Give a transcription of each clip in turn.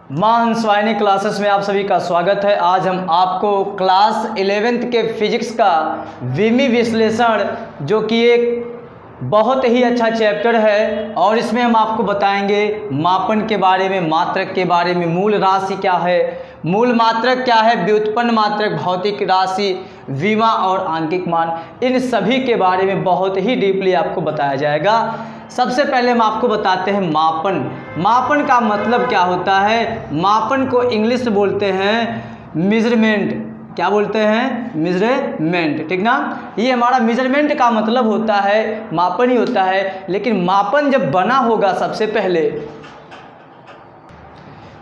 मां हंसवाहिनी क्लासेस में आप सभी का स्वागत है। आज हम आपको क्लास 11th के फिजिक्स का विमी विश्लेषण जो कि एक बहुत ही अच्छा चैप्टर है और इसमें हम आपको बताएंगे मापन के बारे में, मात्रक के बारे में, मूल राशि क्या है, मूल मात्रक क्या है, व्युत्पन्न मात्रक, भौतिक राशि, विमा और आंकिक मान, इन सभी के बारे में बहुत ही डीपली आपको बताया जाएगा। सबसे पहले हम आपको बताते हैं मापन। मापन का मतलब क्या होता है? मापन को इंग्लिश में बोलते हैं मेजरमेंट। क्या बोलते हैं? मेजरमेंट, ठीक ना। ये हमारा मेजरमेंट का मतलब होता है, मापन ही होता है। लेकिन मापन जब बना होगा, सबसे पहले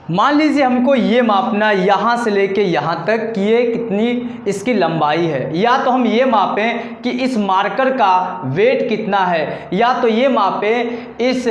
मान लीजिए हमको ये मापना यहाँ से लेके यहाँ तक कि ये कितनी इसकी लंबाई है, या तो हम ये मापें कि इस मार्कर का वेट कितना है, या तो ये मापें इस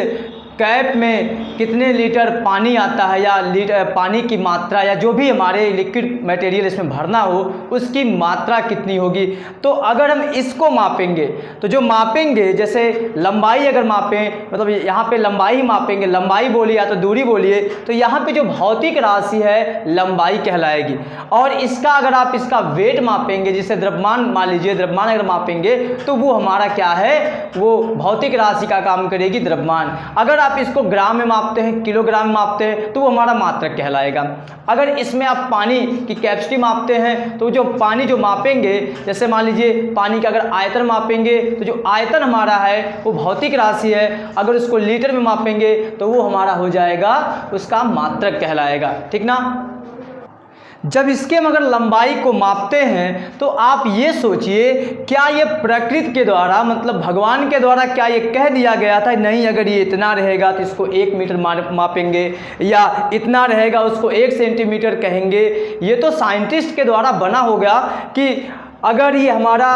कैप में कितने लीटर पानी आता है, या लीटर पानी की मात्रा, या जो भी हमारे लिक्विड मटेरियल इसमें भरना हो उसकी मात्रा कितनी होगी। तो अगर हम इसको मापेंगे तो जो मापेंगे, जैसे लंबाई अगर मापें, मतलब यहाँ पे लंबाई ही मापेंगे, लंबाई बोलिए या तो दूरी बोलिए, तो यहाँ पे जो भौतिक राशि है लंबाई कहलाएगी। और इसका अगर आप इसका वेट मापेंगे, जिसे द्रव्यमान मान लीजिए, द्रव्यमान अगर मापेंगे तो वो हमारा क्या है, वो भौतिक राशि का काम करेगी, द्रव्यमान। अगर आप इसको ग्राम में मापते हैं, किलोग्राम में मापते हैं, तो वो हमारा मात्रक कहलाएगा। अगर इसमें आप पानी की कैपेसिटी मापते हैं तो जो पानी जो मापेंगे, जैसे मान लीजिए पानी का अगर आयतन मापेंगे तो जो आयतन हमारा है वो भौतिक राशि है। अगर उसको लीटर में मापेंगे तो वो हमारा हो जाएगा, उसका मात्रक कहलाएगा, ठीक ना। जब इसके हम अगर लंबाई को मापते हैं तो आप ये सोचिए, क्या ये प्रकृति के द्वारा, मतलब भगवान के द्वारा क्या ये कह दिया गया था? नहीं, अगर ये इतना रहेगा तो इसको 1 मीटर मापेंगे, या इतना रहेगा उसको 1 सेंटीमीटर कहेंगे। ये तो साइंटिस्ट के द्वारा बना होगा कि अगर ये हमारा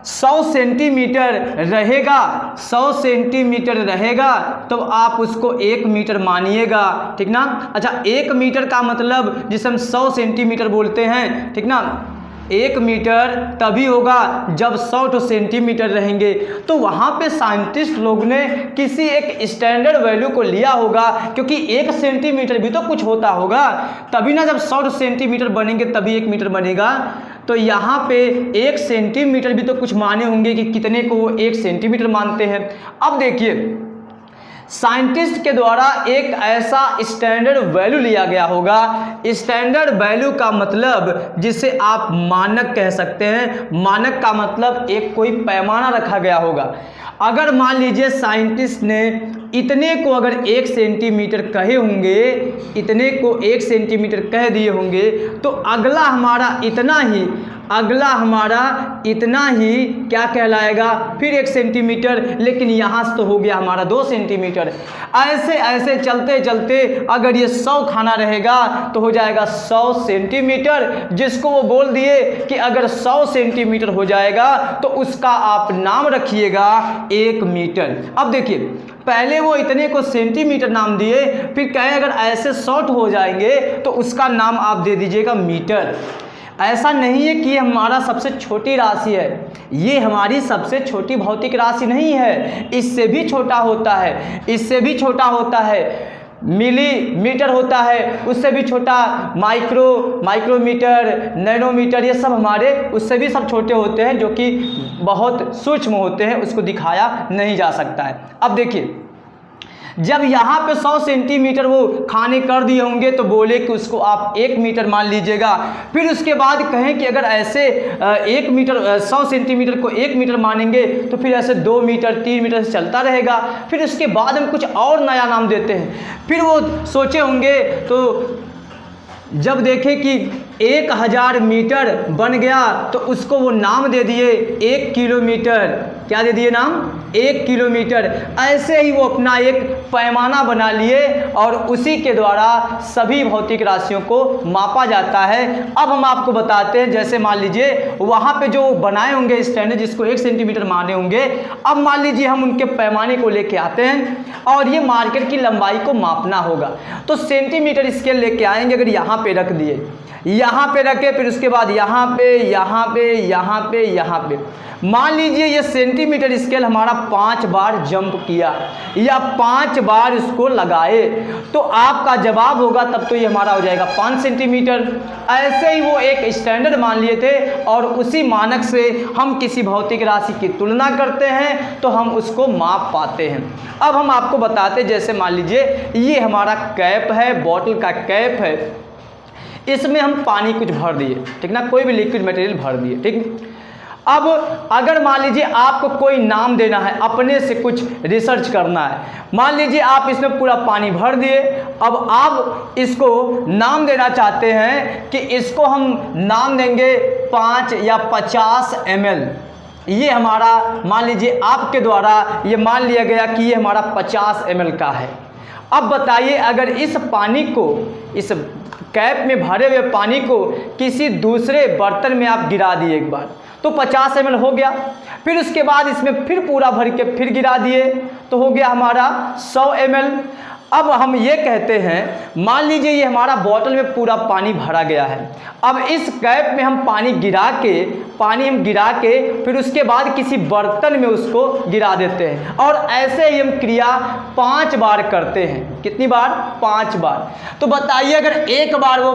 100 सेंटीमीटर रहेगा, 100 सेंटीमीटर रहेगा तो आप उसको 1 मीटर मानिएगा, ठीक ना। अच्छा, 1 मीटर का मतलब जिसे हम 100 सेंटीमीटर बोलते हैं, ठीक ना। 1 मीटर तभी होगा जब 100 सेंटीमीटर रहेंगे। तो वहाँ पे साइंटिस्ट लोग ने किसी एक स्टैंडर्ड वैल्यू को लिया होगा, क्योंकि 1 सेंटीमीटर भी तो कुछ होता होगा, तभी ना जब 100 सेंटीमीटर बनेंगे तभी 1 मीटर बनेगा। तो यहाँ पे 1 सेंटीमीटर भी तो कुछ माने होंगे कि कितने को वो 1 सेंटीमीटर मानते हैं। अब देखिए, साइंटिस्ट के द्वारा एक ऐसा स्टैंडर्ड वैल्यू लिया गया होगा। स्टैंडर्ड वैल्यू का मतलब जिसे आप मानक कह सकते हैं। मानक का मतलब एक कोई पैमाना रखा गया होगा। अगर मान लीजिए साइंटिस्ट ने इतने को अगर 1 सेंटीमीटर कहे होंगे, इतने को 1 सेंटीमीटर कह दिए होंगे, तो अगला हमारा इतना ही क्या कहलाएगा, फिर 1 सेंटीमीटर, लेकिन यहाँ से तो हो गया हमारा 2 सेंटीमीटर। ऐसे ऐसे चलते चलते अगर ये 100 खाना रहेगा तो हो जाएगा 100 सेंटीमीटर, जिसको वो बोल दिए कि अगर 100 सेंटीमीटर हो जाएगा तो उसका आप नाम रखिएगा 1 मीटर। अब देखिए, पहले वो इतने को सेंटीमीटर नाम दिए, फिर कहे अगर ऐसे 100 हो जाएंगे तो उसका नाम आप दे दीजिएगा मीटर। ऐसा नहीं है कि हमारा सबसे छोटी राशि है, ये हमारी सबसे छोटी भौतिक राशि नहीं है, इससे भी छोटा होता है, इससे भी छोटा होता है, मिलीमीटर होता है, उससे भी छोटा माइक्रोमीटर, नैनोमीटर, ये सब हमारे उससे भी सब छोटे होते हैं, जो कि बहुत सूक्ष्म होते हैं, उसको दिखाया नहीं जा सकता है। अब देखिए, जब यहाँ पे 100 सेंटीमीटर वो खाने कर दिए होंगे तो बोले कि उसको आप 1 मीटर मान लीजिएगा। फिर उसके बाद कहें कि अगर ऐसे 1 मीटर 100 सेंटीमीटर को 1 मीटर मानेंगे तो फिर ऐसे 2 मीटर 3 मीटर से चलता रहेगा। फिर उसके बाद हम कुछ और नया नाम देते हैं। फिर वो सोचे होंगे, तो जब देखे कि 1000 मीटर बन गया तो उसको वो नाम दे दिए 1 किलोमीटर। क्या दे दिए नाम? 1 किलोमीटर। ऐसे ही वो अपना एक पैमाना बना लिए और उसी के द्वारा सभी भौतिक राशियों को मापा जाता है। अब हम आपको बताते हैं, जैसे मान लीजिए वहाँ पे जो बनाए होंगे स्टैंडर्ड, जिसको 1 सेंटीमीटर माने होंगे, अब मान लीजिए हम उनके पैमाने को लेके आते हैं और ये मार्कर की लंबाई को मापना होगा। तो सेंटीमीटर स्केल लेके आएंगे, अगर यहाँ पे रख दिए, यहाँ पे रखे, फिर उसके बाद यहाँ पे, यहाँ पे, यहाँ पे, यहाँ पे, मान लीजिए ये सेंटीमीटर स्केल हमारा 5 बार जंप किया या 5 बार इसको लगाए, तो आपका जवाब होगा तब तो ये हमारा हो जाएगा 5 सेंटीमीटर। ऐसे ही वो एक स्टैंडर्ड मान लिए थे और उसी मानक से हम किसी भौतिक राशि की तुलना करते हैं तो हम उसको माप पाते हैं। अब हम आपको बताते, जैसे मान लीजिए ये हमारा कैप है, बॉटल का कैप है, इसमें हम पानी कुछ भर दिए, ठीक ना, कोई भी लिक्विड मटेरियल भर दिए, ठीक। अब अगर मान लीजिए आपको कोई नाम देना है, अपने से कुछ रिसर्च करना है, मान लीजिए आप इसमें पूरा पानी भर दिए, अब आप इसको नाम देना चाहते हैं कि इसको हम नाम देंगे 5 या 50 ml। ये हमारा मान लीजिए आपके द्वारा ये मान लिया गया कि ये हमारा 50 ml का है। अब बताइए अगर इस पानी को, इस कैप में भरे हुए पानी को किसी दूसरे बर्तन में आप गिरा दिए एक बार, तो 50 ml हो गया। फिर उसके बाद इसमें फिर पूरा भर के फिर गिरा दिए तो हो गया हमारा 100 ml। अब हम ये कहते हैं, मान लीजिए ये हमारा बोतल में पूरा पानी भरा गया है, अब इस कैप में हम पानी गिरा के फिर उसके बाद किसी बर्तन में उसको गिरा देते हैं और ऐसे ही हम क्रिया 5 बार करते हैं। कितनी बार? 5 बार। तो बताइए अगर एक बार वो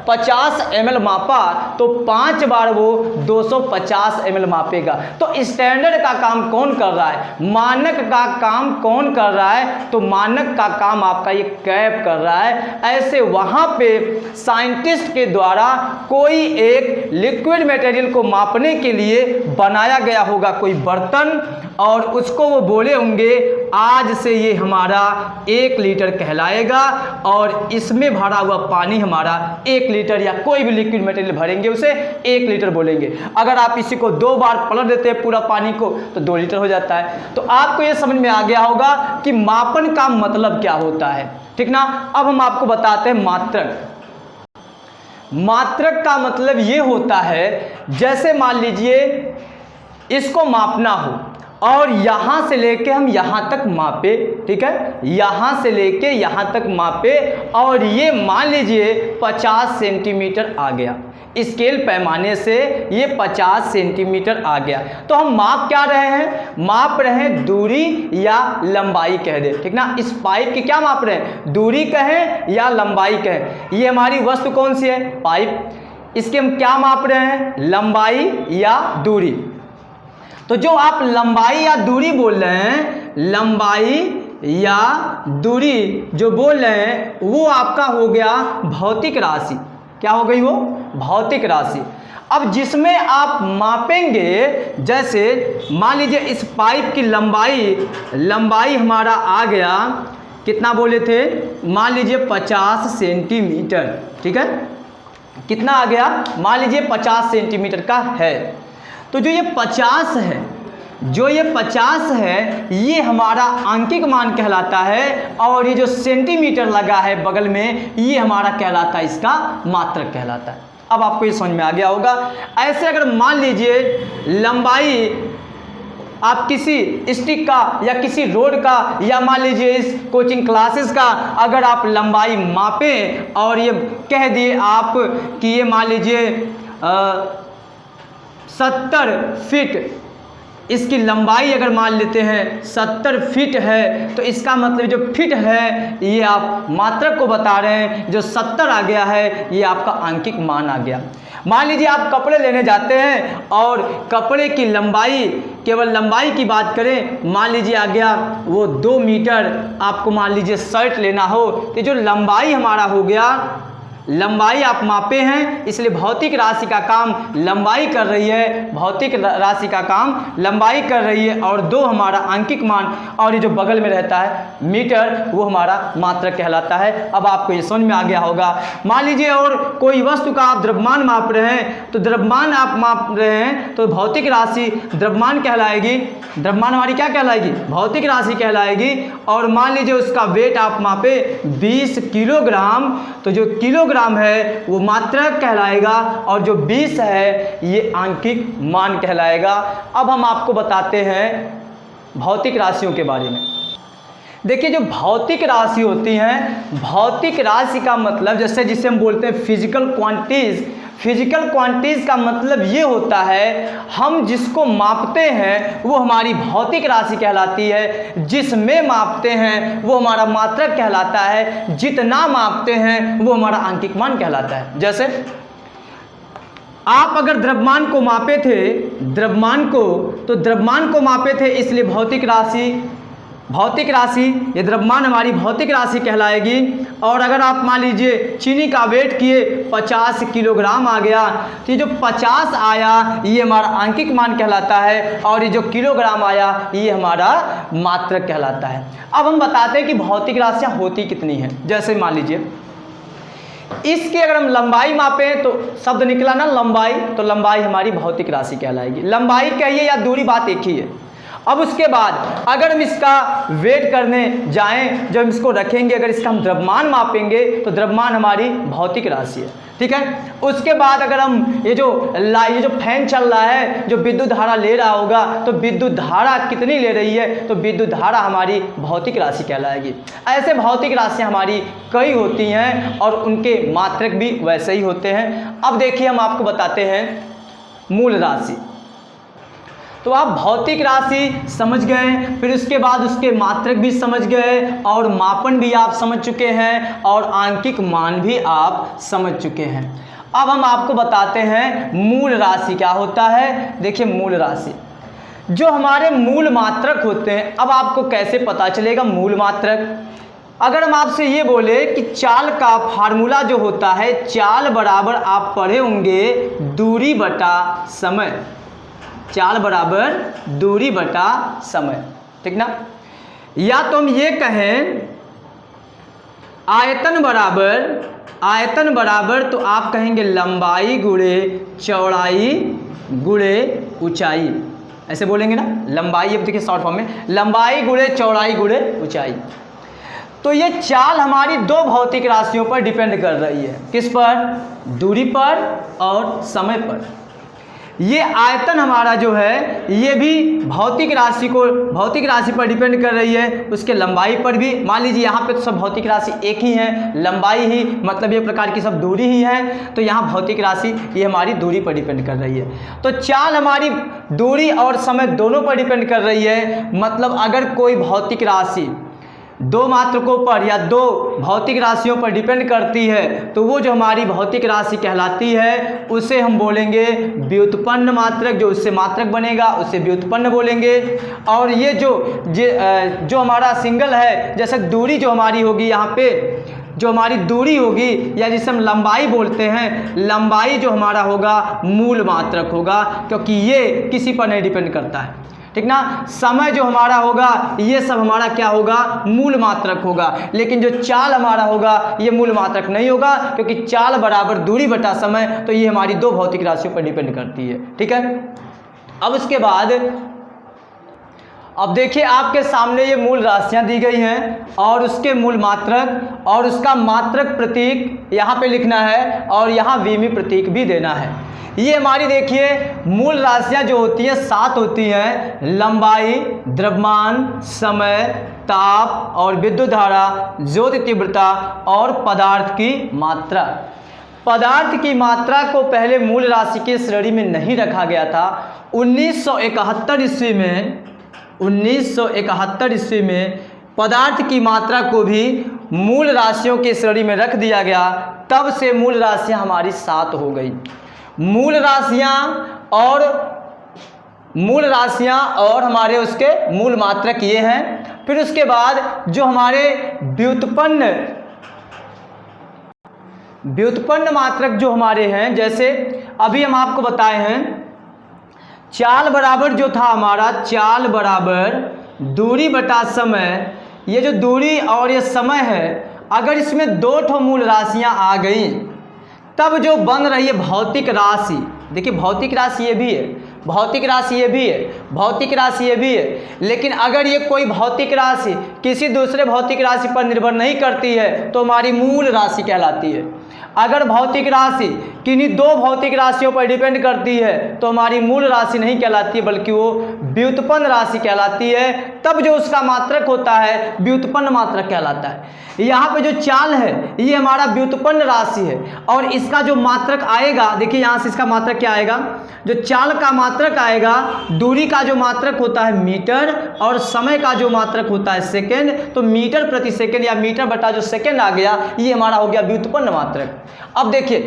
50 ml मापा तो 5 बार वो 250 ml मापेगा। तो स्टैंडर्ड का काम कौन कर रहा है? मानक का काम कौन कर रहा है? तो मानक का काम आपका ये कैप कर रहा है। ऐसे वहां पे साइंटिस्ट के द्वारा कोई एक लिक्विड मटेरियल को मापने के लिए बनाया गया होगा कोई बर्तन, और उसको वो बोले होंगे आज से ये हमारा 1 लीटर कहलाएगा और इसमें भरा हुआ पानी हमारा 1 लीटर, या कोई भी लिक्विड मटेरियल भरेंगे उसे 1 लीटर बोलेंगे। अगर आप इसी को 2 बार पलट देते हैं पूरा पानी को तो 2 लीटर हो जाता है। तो आपको ये समझ में आ गया होगा कि मापन का मतलब क्या होता है, ठीक ना। अब हम आपको बताते हैं मात्रक। मात्रक का मतलब ये होता है, जैसे मान लीजिए इसको मापना हो और यहाँ से लेके हम यहाँ तक मापे, ठीक है, यहाँ से लेके यहाँ तक मापे और ये मान लीजिए 50 सेंटीमीटर आ गया, स्केल पैमाने से ये 50 सेंटीमीटर आ गया। तो हम माप क्या रहे हैं? माप रहे हैं दूरी या लंबाई कह दे, ठीक ना। इस पाइप की क्या माप रहे हैं? दूरी कहें या लंबाई कहें। ये हमारी वस्तु कौन सी है? पाइप। इसके हम क्या माप रहे हैं? लंबाई या दूरी। तो जो आप लंबाई या दूरी बोल रहे हैं, लंबाई या दूरी जो बोल रहे हैं वो आपका हो गया भौतिक राशि। क्या हो गई वो? भौतिक राशि। अब जिसमें आप मापेंगे, जैसे मान लीजिए इस पाइप की लंबाई हमारा आ गया, कितना बोले थे? मान लीजिए 50 सेंटीमीटर, ठीक है। कितना आ गया? मान लीजिए 50 सेंटीमीटर का है। तो जो ये 50 है, ये हमारा आंकिक मान कहलाता है, और ये जो सेंटीमीटर लगा है बगल में ये हमारा कहलाता है, इसका मात्रक कहलाता है। अब आपको ये समझ में आ गया होगा। ऐसे अगर मान लीजिए लंबाई आप किसी स्टिक का या किसी रोड का या मान लीजिए इस कोचिंग क्लासेस का अगर आप लंबाई मापें और ये कह दिए आप कि ये मान लीजिए 70 फीट, इसकी लंबाई अगर मान लेते हैं 70 फीट है, तो इसका मतलब जो फीट है ये आप मात्रक को बता रहे हैं। जो 70 आ गया है ये आपका आंकिक मान आ गया। मान लीजिए आप कपड़े लेने जाते हैं और कपड़े की लंबाई, केवल लंबाई की बात करें, मान लीजिए आ गया वो 2 मीटर, आपको मान लीजिए शर्ट लेना हो, तो जो लंबाई हमारा हो गया, लंबाई आप मापे हैं, इसलिए भौतिक राशि का काम लंबाई कर रही है, भौतिक राशि का काम लंबाई कर रही है, और 2 हमारा आंकिक मान, और ये जो बगल में रहता है मीटर वो हमारा मात्रक कहलाता है। अब आपको ये समझ में आ गया होगा। मान लीजिए और कोई वस्तु का आप द्रव्यमान माप रहे हैं, तो द्रव्यमान आप माप रहे हैं तो भौतिक राशि द्रव्यमान कहलाएगी। द्रव्यमान हमारी क्या कहलाएगी? भौतिक राशि कहलाएगी। और मान लीजिए उसका वेट आप मापे 20 किलोग्राम, तो जो किलोग्राम है वो मात्रक कहलाएगा और जो 20 है ये आंकिक मान कहलाएगा। अब हम आपको बताते हैं भौतिक राशियों के बारे में। देखिए जो भौतिक राशि होती हैं, भौतिक राशि का मतलब जैसे जिसे हम बोलते हैं फिजिकल क्वांटिटीज, फिजिकल क्वांटिटीज़ का मतलब ये होता है हम जिसको मापते हैं वो हमारी भौतिक राशि कहलाती है, जिसमें मापते हैं वो हमारा मात्रक कहलाता है, जितना मापते हैं वो हमारा आंकिक मान कहलाता है। जैसे आप अगर द्रव्यमान को मापे थे, द्रव्यमान को मापे थे, इसलिए भौतिक राशि ये द्रव्यमान हमारी भौतिक राशि कहलाएगी। और अगर आप मान लीजिए चीनी का वेट किए 50 किलोग्राम आ गया, तो ये जो 50 आया ये हमारा आंकिक मान कहलाता है, और ये जो किलोग्राम आया ये हमारा मात्रक कहलाता है। अब हम बताते हैं कि भौतिक राशियाँ होती कितनी हैं। जैसे मान लीजिए इसकी अगर हम लंबाई मापें तो शब्द निकला ना लंबाई, तो लंबाई हमारी भौतिक राशि कहलाएगी। लंबाई कहिए या दूरी, बात एक ही है। अब उसके बाद अगर हम इसका वेट करने जाएं, जब इसको रखेंगे, अगर इसका हम द्रव्यमान मापेंगे तो द्रव्यमान हमारी भौतिक राशि है, ठीक है। उसके बाद अगर हम ये जो फैन चल रहा है, जो विद्युत धारा ले रहा होगा, तो विद्युत धारा कितनी ले रही है, तो विद्युत धारा हमारी भौतिक राशि कहलाएगी। ऐसे भौतिक राशियाँ हमारी कई होती हैं और उनके मात्रक भी वैसे ही होते हैं। अब देखिए हम आपको बताते हैं मूल राशि। तो आप भौतिक राशि समझ गए, फिर उसके बाद उसके मात्रक भी समझ गए, और मापन भी आप समझ चुके हैं, और आंकिक मान भी आप समझ चुके हैं। अब हम आपको बताते हैं मूल राशि क्या होता है। देखिए मूल राशि, जो हमारे मूल मात्रक होते हैं, अब आपको कैसे पता चलेगा मूल मात्रक। अगर हम आपसे ये बोले कि चाल का फार्मूला जो होता है, चाल बराबर आप पढ़े होंगे दूरी बटा समय, चाल बराबर दूरी बटा समय, ठीक ना। या तो हम ये कहें आयतन बराबर तो आप कहेंगे लंबाई गुणे चौड़ाई गुणे ऊंचाई, ऐसे बोलेंगे ना। लंबाई, अब देखिए शॉर्ट फॉर्म में लंबाई गुणे चौड़ाई गुणे ऊंचाई। तो ये चाल हमारी दो भौतिक राशियों पर डिपेंड कर रही है। किस पर? दूरी पर और समय पर। ये आयतन हमारा जो है ये भी भौतिक राशि पर डिपेंड कर रही है, उसके लंबाई पर भी। मान लीजिए यहाँ पे तो सब भौतिक राशि एक ही है, लंबाई ही मतलब ये प्रकार की सब दूरी ही है, तो यहाँ भौतिक राशि ये हमारी दूरी पर डिपेंड कर रही है। तो चाल हमारी दूरी और समय दोनों पर डिपेंड कर रही है। मतलब अगर कोई भौतिक राशि दो मात्रकों पर या दो भौतिक राशियों पर डिपेंड करती है, तो वो जो हमारी भौतिक राशि कहलाती है उसे हम बोलेंगे व्युत्पन्न मात्रक। जो उससे मात्रक बनेगा उसे व्युत्पन्न बोलेंगे। और ये जो हमारा सिंगल है, जैसे दूरी जो हमारी होगी यहाँ पे, जो हमारी दूरी होगी या जिसे हम लंबाई बोलते हैं, लंबाई जो हमारा होगा मूल मात्रक होगा, क्योंकि ये किसी पर नहीं डिपेंड करता है, ठीक ना। समय जो हमारा होगा ये सब हमारा क्या होगा? मूल मात्रक होगा। लेकिन जो चाल हमारा होगा ये मूल मात्रक नहीं होगा, क्योंकि चाल बराबर दूरी बटा समय, तो ये हमारी दो भौतिक राशियों पर डिपेंड करती है, ठीक है। अब उसके बाद अब देखिए आपके सामने ये मूल राशियां दी गई हैं और उसके मूल मात्रक और उसका मात्रक प्रतीक यहाँ पे लिखना है और यहाँ विमी प्रतीक भी देना है। ये हमारी देखिए मूल राशियां जो होती हैं 7 होती हैं: लंबाई, द्रव्यमान, समय, ताप और विद्युत धारा, ज्योति तीव्रता और पदार्थ की मात्रा। पदार्थ की मात्रा को पहले मूल राशि की श्रेणी में नहीं रखा गया था। 1971 ईस्वी में पदार्थ की मात्रा को भी मूल राशियों की श्रेणी में रख दिया गया। तब से मूल राशियां हमारी 7 हो गई। मूल राशियां और हमारे उसके मूल मात्रक ये हैं। फिर उसके बाद जो हमारे व्युत्पन्न मात्रक जो हमारे हैं, जैसे अभी हम आपको बताए हैं चाल बराबर जो था हमारा, चाल बराबर दूरी बटा समय। ये जो दूरी और ये समय है, अगर इसमें 2 मूल राशियां आ गई तब जो बन रही है भौतिक राशि, देखिए भौतिक राशि ये भी है, भौतिक राशि ये भी है, भौतिक राशि ये भी है। लेकिन अगर ये कोई भौतिक राशि किसी दूसरे भौतिक राशि पर निर्भर नहीं करती है तो हमारी मूल राशि कहलाती है। अगर भौतिक राशि किन्हीं दो भौतिक राशियों पर डिपेंड करती है तो हमारी मूल राशि नहीं कहलाती है, बल्कि वो व्युत्पन्न राशि कहलाती है। तब जो उसका मात्रक होता है व्युत्पन्न मात्रक कहलाता है। यहाँ पे जो चाल है ये हमारा व्युत्पन्न राशि है और इसका जो मात्रक आएगा, देखिए यहाँ से इसका मात्रक क्या आएगा, जो चाल का मात्रक आएगा, दूरी का जो मात्रक होता है मीटर और समय का जो मात्रक होता है सेकेंड, तो मीटर प्रति सेकेंड या मीटर बटा जो सेकेंड आ गया, ये हमारा हो गया व्युत्पन्न मात्रक। अब देखिए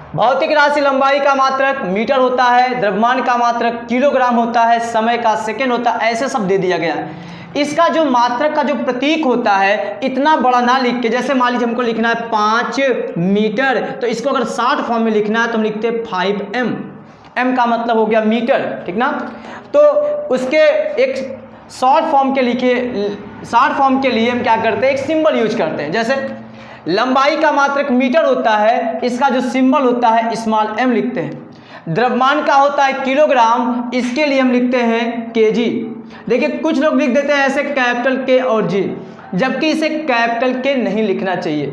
भौतिक राशि लंबाई का मात्रक मीटर होता है, द्रव्यमान का मात्रक किलोग्राम होता है, समय का सेकेंड होता है, ऐसे सब दे दिया गया है। इसका जो मात्रक का जो प्रतीक होता है इतना बड़ा ना लिख के, जैसे मान लीजिए हमको लिखना है 5 मीटर, तो इसको अगर शॉर्ट फॉर्म में लिखना है तो हम लिखते हैं 5m। m का मतलब हो गया मीटर, ठीक ना। तो उसके एक शॉर्ट फॉर्म के लिए हम क्या करते हैं, एक सिंबल यूज करते हैं। जैसे लंबाई का मात्रक मीटर होता है, इसका जो सिंबल होता है स्मॉल m लिखते हैं। द्रव्यमान का होता है किलोग्राम, इसके लिए हम लिखते हैं kg। देखिए कुछ लोग लिख देते हैं ऐसे कैपिटल K और G, जबकि इसे कैपिटल K नहीं लिखना चाहिए।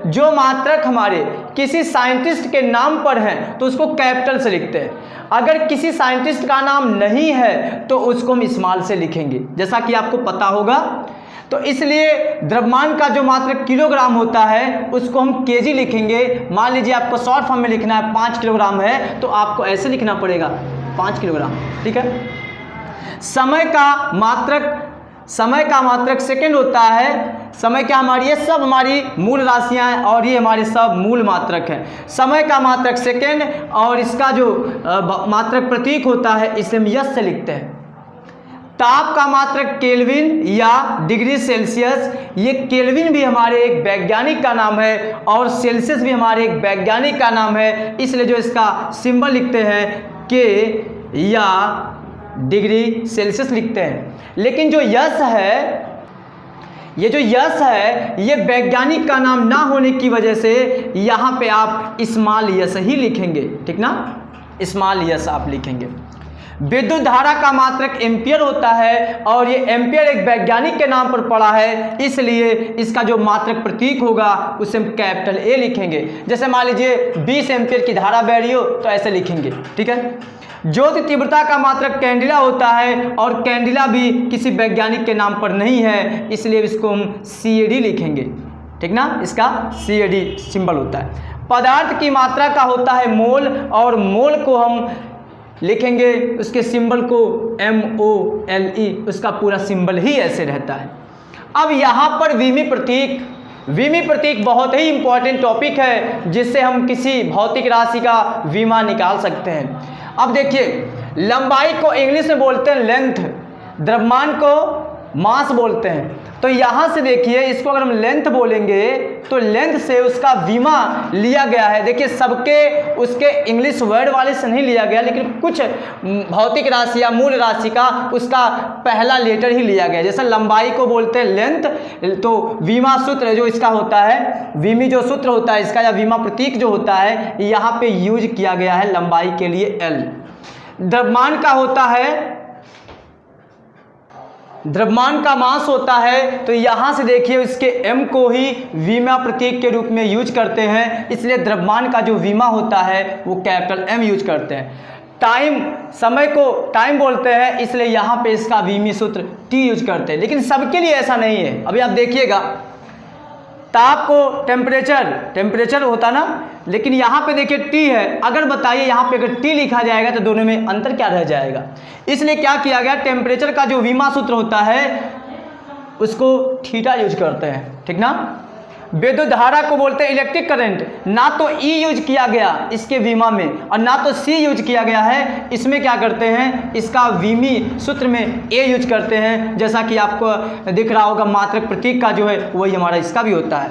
जो मात्रक हमारे किसी साइंटिस्ट के नाम पर हैं तो उसको कैपिटल से लिखते हैं, अगर किसी साइंटिस्ट का नाम नहीं है तो उसको हम स्मॉल से लिखेंगे, जैसा कि आपको पता होगा। तो इसलिए द्रव्यमान का जो मात्रक किलोग्राम होता है उसको हम केजी लिखेंगे। मान लीजिए आपको शॉर्ट फॉर्म में लिखना है 5 किलोग्राम है तो आपको ऐसे लिखना पड़ेगा 5 किलोग्राम, ठीक है। समय का मात्रक सेकंड होता है। समय क्या हमारी, ये सब हमारी मूल राशियां हैं और ये हमारे सब मूल मात्रक हैं। समय का मात्रक सेकंड और इसका जो मात्रक प्रतीक होता है इसे हम यस से लिखते हैं। ताप का मात्रक केल्विन या डिग्री सेल्सियस, ये केल्विन भी हमारे एक वैज्ञानिक का नाम है और सेल्सियस भी हमारे एक वैज्ञानिक का नाम है, इसलिए जो इसका सिंबल लिखते हैं के या डिग्री सेल्सियस लिखते हैं। लेकिन जो यस है, ये वैज्ञानिक का नाम ना होने की वजह से यहाँ पे आप स्मॉल यस ही लिखेंगे, ठीक ना, स्मॉल यस आप लिखेंगे। विद्युत धारा का मात्रक एम्पियर होता है और ये एम्पियर एक वैज्ञानिक के नाम पर पड़ा है, इसलिए इसका जो मात्रक प्रतीक होगा उसे हम कैपिटल ए लिखेंगे। जैसे मान लीजिए 20 एम्पियर की धारा बह रही हो तो ऐसे लिखेंगे, ठीक है। ज्योति तीव्रता का मात्रक कैंडिला होता है और कैंडिला भी किसी वैज्ञानिक के नाम पर नहीं है, इसलिए इसको हम CAD लिखेंगे, ठीक ना, इसका CAD सिंबल होता है। पदार्थ की मात्रा का होता है मोल और मोल को हम लिखेंगे, उसके सिंबल को MOLE, उसका पूरा सिंबल ही ऐसे रहता है। अब यहाँ पर विमी प्रतीक बहुत ही इंपॉर्टेंट टॉपिक है जिससे हम किसी भौतिक राशि का विमा निकाल सकते हैं। अब देखिए लंबाई को इंग्लिश में बोलते हैं लेंथ, द्रव्यमान को मास बोलते हैं। तो यहाँ से देखिए इसको अगर हम लेंथ बोलेंगे तो लेंथ से उसका विमा लिया गया है। देखिए सबके उसके इंग्लिश वर्ड वाले से नहीं लिया गया, लेकिन कुछ भौतिक राशि या मूल राशि का उसका पहला लेटर ही लिया गया। जैसे लंबाई को बोलते हैं लेंथ, तो विमा सूत्र जो इसका होता है, विमी जो सूत्र होता है इसका या विमा प्रतीक जो होता है यहाँ पे यूज किया गया है लंबाई के लिए L। द्रव्यमान का होता है, द्रव्यमान का मास होता है, तो यहाँ से देखिए इसके m को ही विमा प्रतीक के रूप में यूज करते हैं, इसलिए द्रव्यमान का जो विमा होता है वो कैपिटल M यूज करते हैं। समय को टाइम बोलते हैं, इसलिए यहाँ पे इसका विमी सूत्र T यूज करते हैं। लेकिन सबके लिए ऐसा नहीं है। अभी आप देखिएगा ताप को टेम्परेचर होता ना, लेकिन यहाँ पे देखिए T है। अगर बताइए यहाँ पे अगर T लिखा जाएगा तो दोनों में अंतर क्या रह जाएगा, इसलिए क्या किया गया, टेम्परेचर का जो विमा सूत्र होता है उसको थीटा यूज करते हैं, ठीक ना। विद्युत धारा को बोलते हैं इलेक्ट्रिक करंट, ना तो E यूज किया गया इसके विमा में और ना तो C यूज किया गया है, इसमें क्या करते हैं, इसका विमी सूत्र में A यूज करते हैं। जैसा कि आपको दिख रहा होगा मात्रक प्रतीक का जो है वही हमारा इसका भी होता है।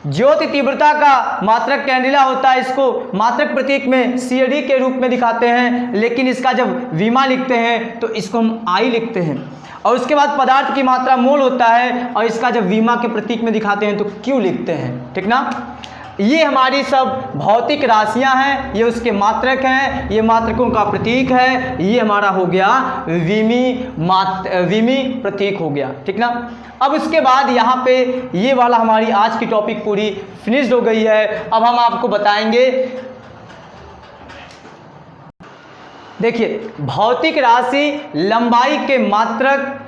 ज्योति तीव्रता का मात्रक कैंडिला होता है, इसको मात्रक प्रतीक में CAD के रूप में दिखाते हैं, लेकिन इसका जब विमा लिखते हैं तो इसको हम I लिखते हैं। और उसके बाद पदार्थ की मात्रा मोल होता है और इसका जब विमा के प्रतीक में दिखाते हैं तो Q लिखते हैं, ठीक ना। ये हमारी सब भौतिक राशियां हैं, ये उसके मात्रक हैं, ये मात्रकों का प्रतीक है। ये हमारा हो गया विमी प्रतीक हो गया, ठीक ना। अब उसके बाद यहाँ पे ये वाला हमारी आज की टॉपिक पूरी फिनिश्ड हो गई है। अब हम आपको बताएंगे, देखिए भौतिक राशि लंबाई के मात्रक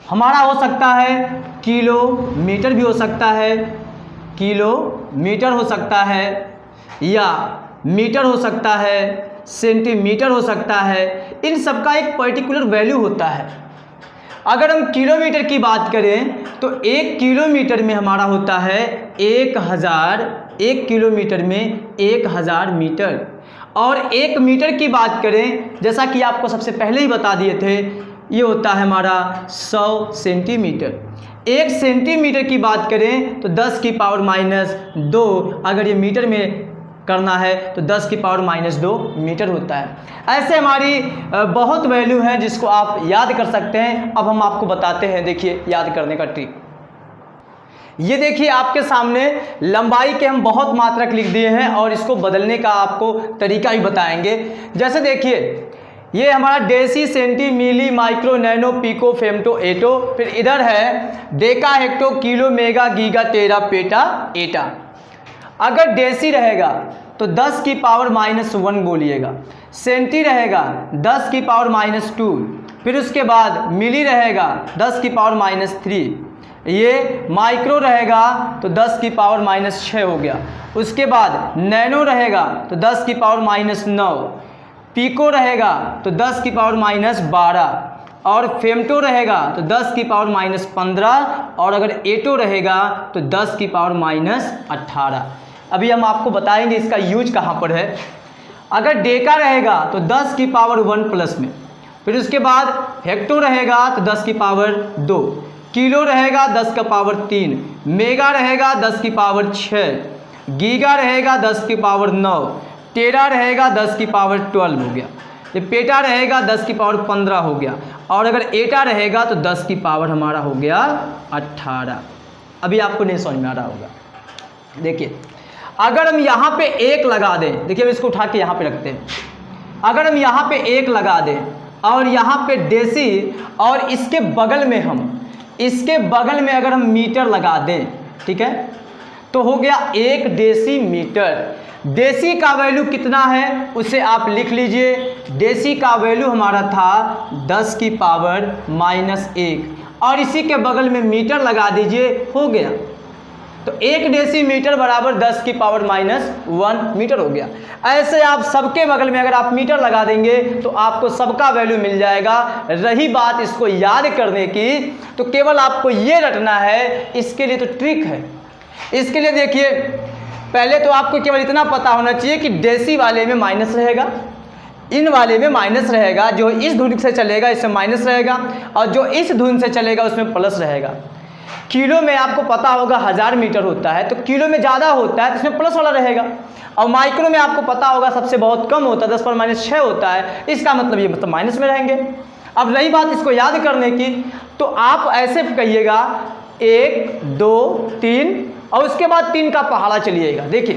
हमारा हो सकता है किलोमीटर भी हो सकता है, किलोमीटर हो सकता है, या मीटर हो सकता है, सेंटीमीटर हो सकता है। इन सब का एक पर्टिकुलर वैल्यू होता है। अगर हम किलोमीटर की बात करें तो 1 किलोमीटर में हमारा होता है 1000, 1 किलोमीटर में 1000 मीटर। और 1 मीटर की बात करें, जैसा कि आपको सबसे पहले ही बता दिए थे, ये होता है हमारा 100 सेंटीमीटर। 1 सेंटीमीटर की बात करें तो 10 की पावर -2, अगर ये मीटर में करना है तो 10 की पावर -2 मीटर होता है। ऐसे हमारी बहुत वैल्यू है जिसको आप याद कर सकते हैं। अब हम आपको बताते हैं, देखिए याद करने का ट्रिक। ये देखिए आपके सामने लंबाई के हम बहुत मात्रक लिख दिए हैं और इसको बदलने का आपको तरीका भी बताएंगे। जैसे देखिए ये हमारा deci, centi, milli, micro, nano, pico, femto, atto, फिर इधर है deca, hecto, kilo, mega, giga, tera, peta, एटा। अगर डेसी रहेगा तो 10 की पावर -1 बोलिएगा, सेंटी रहेगा 10 की पावर -2, फिर उसके बाद मिली रहेगा 10 की पावर -3, ये माइक्रो रहेगा तो 10 की पावर -6 हो गया। उसके बाद नैनो रहेगा तो 10 की पावर -9, पिको रहेगा तो 10 की पावर -12, और फेम्टो रहेगा तो 10 की पावर -15, और अगर एटो रहेगा तो 10 की पावर -18। अभी हम आपको बताएंगे इसका यूज कहाँ पर है। अगर डेका रहेगा तो 10 की पावर 1 प्लस में, फिर उसके बाद हेक्टो रहेगा तो 10 की पावर 2, किलो रहेगा 10 का पावर 3, मेगा रहेगा 10 की पावर 6, गीगा रहेगा 10 की पावर 9, टेरा रहेगा 10 की पावर 12 हो गया, ये पेटा रहेगा 10 की पावर 15 हो गया, और अगर एटा रहेगा तो 10 की पावर हमारा हो गया 18। अभी आपको नहीं समझ में आ रहा होगा। देखिए अगर हम यहाँ पे 1 लगा दें, देखिए हम इसको उठा के यहाँ पे रखते हैं, अगर हम यहाँ पे 1 लगा दें और यहाँ पे डेसी, और इसके बगल में अगर हम मीटर लगा दें, ठीक है, तो हो गया 1 डेसी मीटर। डेसी का वैल्यू कितना है उसे आप लिख लीजिए। डेसी का वैल्यू हमारा था 10 की पावर -1, और इसी के बगल में मीटर लगा दीजिए, हो गया। तो 1 डेसी मीटर बराबर 10 की पावर -1 मीटर हो गया। ऐसे आप सबके बगल में अगर आप मीटर लगा देंगे तो आपको सबका वैल्यू मिल जाएगा। रही बात इसको याद करने की, तो केवल आपको ये रटना है, इसके लिए तो ट्रिक है। इसके लिए देखिए पहले तो आपको केवल इतना पता होना चाहिए कि डेसी वाले में माइनस रहेगा, इन वाले में माइनस रहेगा, जो इस धुन से चलेगा इसमें माइनस रहेगा, और जो इस धुन से चलेगा उसमें प्लस रहेगा। किलो में आपको पता होगा 1000 मीटर होता है, तो किलो में ज़्यादा होता है तो इसमें प्लस वाला रहेगा, और माइक्रो में आपको पता होगा सबसे बहुत कम होता है, 10 पर -6 होता है, इसका मतलब ये मतलब माइनस में रहेंगे। अब रही बात इसको याद करने की, तो आप ऐसे कहिएगा 1 2 3, और उसके बाद 3 का पहाड़ा चलिएगा। देखिए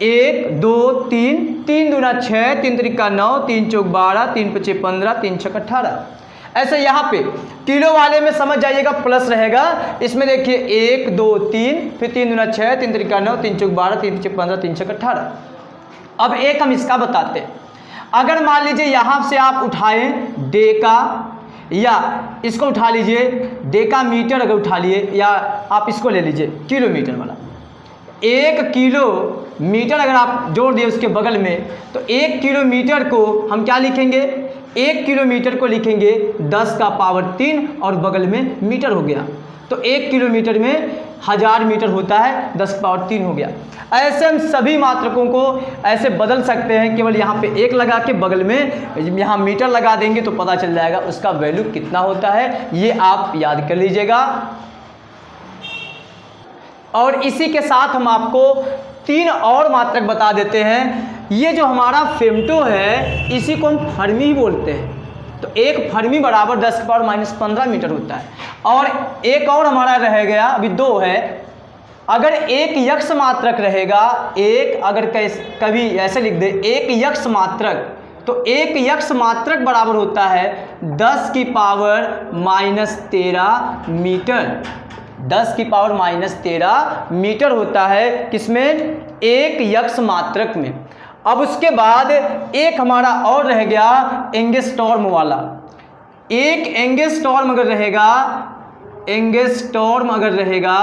1 2 3, 3 दूना 6, 3 त्रिका 9, 3 चौक 12, 3 पचे 15, 3 छक 18। ऐसे यहाँ पे किलो वाले में समझ जाइएगा प्लस रहेगा। इसमें देखिए 1 2 3, फिर 3 दूना 6, 3 त्रिका 9, 3 चौक 12, 3 पचे 15, 3 छक 18। अब एक हम इसका बताते हैं। अगर मान लीजिए यहाँ से आप उठाएं डेका, या इसको उठा लीजिए डेका मीटर, अगर उठा लिए, या आप इसको ले लीजिए किलोमीटर वाला। 1 किलोमीटर अगर आप जोड़ दिए उसके बगल में, तो 1 किलोमीटर को हम क्या लिखेंगे, 1 किलोमीटर को लिखेंगे 10 का पावर 3, और बगल में मीटर हो गया। तो 1 किलोमीटर में 1000 मीटर होता है, 10 का पावर 3 हो गया। ऐसे हम सभी मात्रकों को ऐसे बदल सकते हैं, केवल यहाँ पे 1 लगा के बगल में यहाँ मीटर लगा देंगे तो पता चल जाएगा उसका वैल्यू कितना होता है। ये आप याद कर लीजिएगा। और इसी के साथ हम आपको 3 और मात्रक बता देते हैं। ये जो हमारा फेम्टो है इसी को हम फर्मी ही बोलते हैं। तो 1 फर्मी बराबर 10 की पावर -15 मीटर होता है। और एक और हमारा रह गया, अभी 2 है, अगर एक यक्ष मात्रक रहेगा, एक अगर कभी ऐसे लिख दे एक यक्ष मात्रक, तो एक यक्ष मात्रक बराबर होता है 10 की पावर -13 मीटर। 10 की पावर -13 मीटर होता है किसमें? एक यक्ष मात्रक में। अब उसके बाद एक हमारा और रह गया एंगस्टॉर्म वाला। एक एंगस्टॉर्म अगर रहेगा, एंगस्टॉर्म अगर रहेगा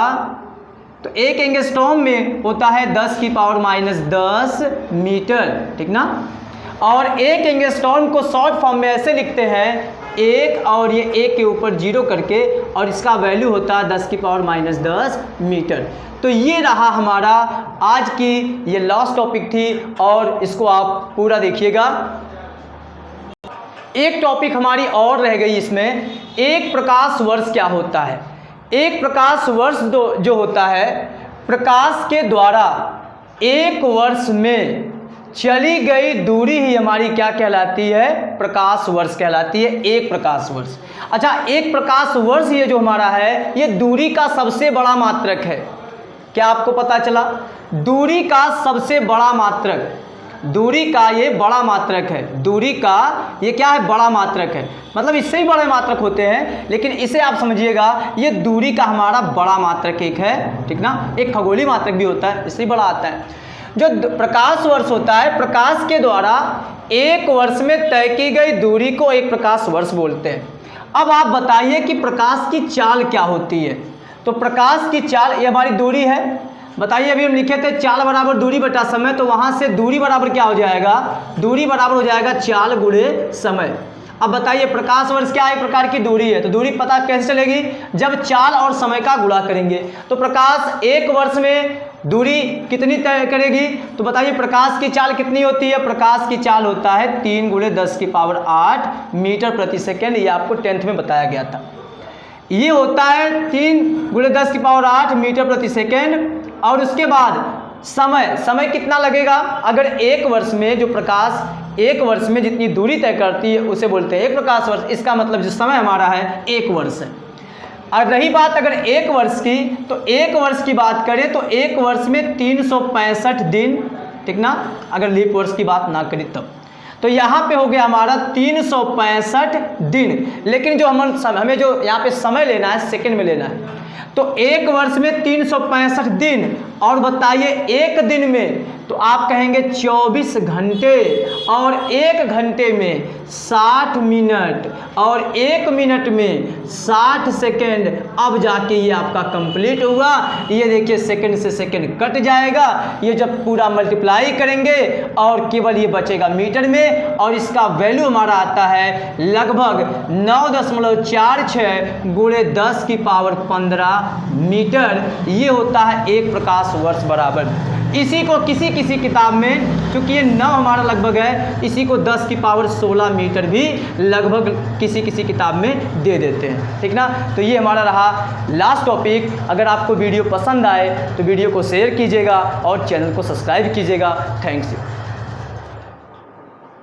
तो एक एंगस्टॉर्म में होता है 10 की पावर -10 मीटर, ठीक ना। और एक एंगस्टॉर्म को शॉर्ट फॉर्म में ऐसे लिखते हैं, एक और ये एक के ऊपर 0 करके, और इसका वैल्यू होता है 10 की पावर -10 मीटर। तो ये रहा हमारा आज की ये लास्ट टॉपिक थी, और इसको आप पूरा देखिएगा। एक टॉपिक हमारी और रह गई इसमें, एक प्रकाश वर्ष क्या होता है। एक प्रकाश वर्ष जो होता है, प्रकाश के द्वारा एक वर्ष में चली गई दूरी ही हमारी क्या कहलाती है? प्रकाश वर्ष कहलाती है, एक प्रकाश वर्ष। अच्छा, एक प्रकाश वर्ष ये जो हमारा है, ये दूरी का सबसे बड़ा मात्रक है। क्या आपको पता चला? दूरी का सबसे बड़ा मात्रक, दूरी का ये बड़ा मात्रक है। दूरी का ये क्या है? बड़ा मात्रक है। मतलब इससे ही बड़े मात्रक होते हैं, लेकिन इसे आप समझिएगा, ये दूरी का हमारा बड़ा मात्रक एक है, ठीक ना। एक खगोलीय मात्रक भी होता है, इससे ही बड़ा आता है। जो प्रकाश वर्ष होता है, प्रकाश के द्वारा एक वर्ष में तय की गई दूरी को एक प्रकाश वर्ष बोलते हैं। अब आप बताइए कि प्रकाश की चाल क्या होती है। तो प्रकाश की चाल, ये हमारी दूरी है। बताइए, अभी हम लिखे थे चाल बराबर दूरी बटा समय, तो वहाँ से दूरी बराबर क्या हो जाएगा? दूरी बराबर हो जाएगा चाल गुणे समय। अब बताइए प्रकाश वर्ष क्या एक प्रकार की दूरी है, तो दूरी पता कैसे चलेगी? जब चाल और समय का गुणा करेंगे। तो प्रकाश एक वर्ष में दूरी कितनी तय करेगी? तो बताइए प्रकाश की चाल कितनी होती है? प्रकाश की चाल होता है 3 × 10 की पावर 8 मीटर प्रति सेकेंड। ये आपको 10th में बताया गया था। ये होता है 3 × 10 की पावर 8 मीटर प्रति सेकेंड। और उसके बाद समय कितना लगेगा? अगर एक वर्ष में जो प्रकाश एक वर्ष में जितनी दूरी तय करती है उसे बोलते हैं एक प्रकाश वर्ष। इसका मतलब जो समय हमारा है 1 वर्ष है। और रही बात अगर एक वर्ष की, तो एक वर्ष की बात करें तो एक वर्ष में 365 दिन, ठीक ना, अगर लीप वर्ष की बात ना करें तब। तो यहाँ पे हो गया हमारा 365 दिन। लेकिन जो हमें जो यहाँ पे समय लेना है सेकंड में लेना है। तो एक वर्ष में 365 दिन, और बताइए एक दिन में, तो आप कहेंगे 24 घंटे, और एक घंटे में 60 मिनट, और एक मिनट में 60 सेकेंड। अब जाके ये आपका कंप्लीट होगा। ये देखिए सेकंड से सेकंड कट जाएगा। ये जब पूरा मल्टीप्लाई करेंगे और केवल ये बचेगा मीटर में, और इसका वैल्यू हमारा आता है लगभग 9.46 × 10 की पावर 15 मीटर। ये होता है एक प्रकाश वर्ष बराबर। इसी को किसी किताब में, क्योंकि ये 9 हमारा लगभग है, इसी को 10 की पावर 16 मीटर भी लगभग किसी किताब में दे देते हैं, ठीक ना। तो ये हमारा रहा लास्ट टॉपिक। अगर आपको वीडियो पसंद आए तो वीडियो को शेयर कीजिएगा और चैनल को सब्सक्राइब कीजिएगा। Thanks you.